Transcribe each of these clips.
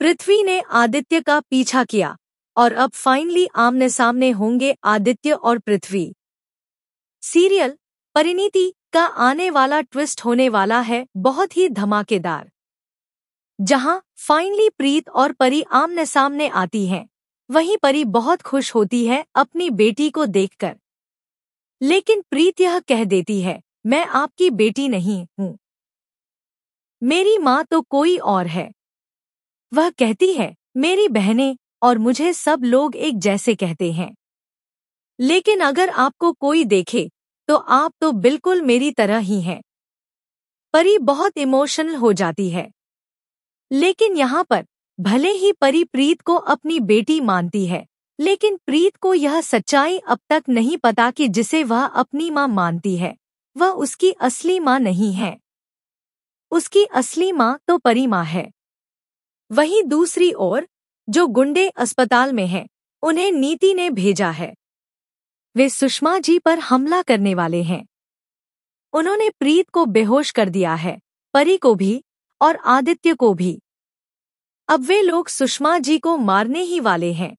पृथ्वी ने आदित्य का पीछा किया और अब फाइनली आमने सामने होंगे आदित्य और पृथ्वी। सीरियल परिणीति का आने वाला ट्विस्ट होने वाला है बहुत ही धमाकेदार, जहां फाइनली प्रीत और परी आमने सामने आती हैं। वहीं परी बहुत खुश होती है अपनी बेटी को देखकर, लेकिन प्रीत यह कह देती है, मैं आपकी बेटी नहीं हूँ, मेरी माँ तो कोई और है। वह कहती है, मेरी बहनें और मुझे सब लोग एक जैसे कहते हैं, लेकिन अगर आपको कोई देखे तो आप तो बिल्कुल मेरी तरह ही हैं। परी बहुत इमोशनल हो जाती है, लेकिन यहाँ पर भले ही परी प्रीत को अपनी बेटी मानती है, लेकिन प्रीत को यह सच्चाई अब तक नहीं पता कि जिसे वह अपनी माँ मानती है वह उसकी असली माँ नहीं है। उसकी असली माँ तो परी माँ है। वहीं दूसरी ओर जो गुंडे अस्पताल में हैं, उन्हें नीति ने भेजा है। वे सुषमा जी पर हमला करने वाले हैं। उन्होंने प्रीत को बेहोश कर दिया है, परी को भी और आदित्य को भी। अब वे लोग सुषमा जी को मारने ही वाले हैं।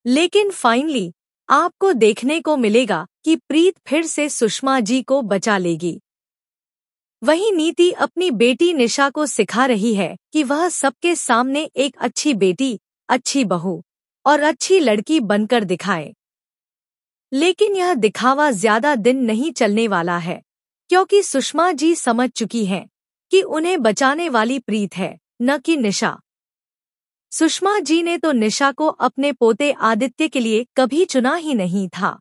लेकिन फाइनली आपको देखने को मिलेगा कि प्रीत फिर से सुषमा जी को बचा लेगी। वहीं नीति अपनी बेटी निशा को सिखा रही है कि वह सबके सामने एक अच्छी बेटी, अच्छी बहू और अच्छी लड़की बनकर दिखाए। लेकिन यह दिखावा ज्यादा दिन नहीं चलने वाला है, क्योंकि सुषमा जी समझ चुकी हैं कि उन्हें बचाने वाली प्रीत है, न कि निशा। सुषमा जी ने तो निशा को अपने पोते आदित्य के लिए कभी चुना ही नहीं था।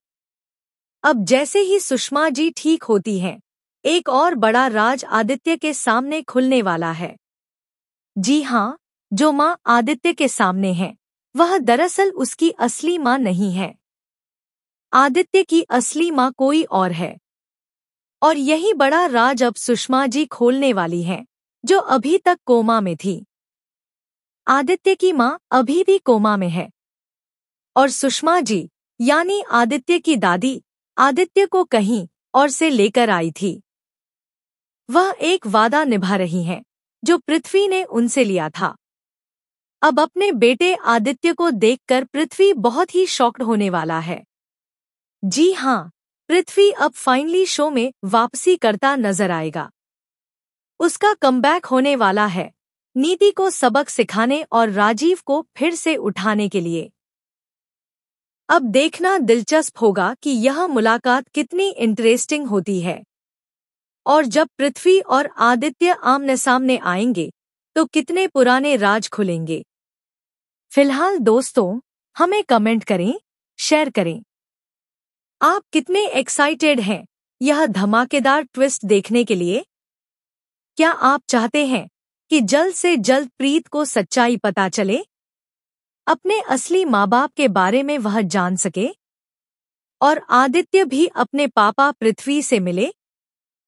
अब जैसे ही सुषमा जी ठीक होती हैं, एक और बड़ा राज आदित्य के सामने खुलने वाला है। जी हाँ, जो माँ आदित्य के सामने है वह दरअसल उसकी असली माँ नहीं है। आदित्य की असली माँ कोई और है। और यही बड़ा राज अब सुषमा जी खोलने वाली हैं, जो अभी तक कोमा में थी। आदित्य की माँ अभी भी कोमा में है और सुषमा जी यानी आदित्य की दादी आदित्य को कहीं और से लेकर आई थी। वह एक वादा निभा रही हैं जो पृथ्वी ने उनसे लिया था। अब अपने बेटे आदित्य को देखकर पृथ्वी बहुत ही शॉक्ड होने वाला है। जी हाँ, पृथ्वी अब फाइनली शो में वापसी करता नजर आएगा। उसका कमबैक होने वाला है, नीति को सबक सिखाने और राजीव को फिर से उठाने के लिए। अब देखना दिलचस्प होगा कि यह मुलाकात कितनी इंटरेस्टिंग होती है और जब पृथ्वी और आदित्य आमने सामने आएंगे तो कितने पुराने राज खुलेंगे। फिलहाल दोस्तों, हमें कमेंट करें, शेयर करें। आप कितने एक्साइटेड हैं यह धमाकेदार ट्विस्ट देखने के लिए? क्या आप चाहते हैं कि जल्द से जल्द प्रीत को सच्चाई पता चले, अपने असली माँ बाप के बारे में वह जान सके और आदित्य भी अपने पापा पृथ्वी से मिले?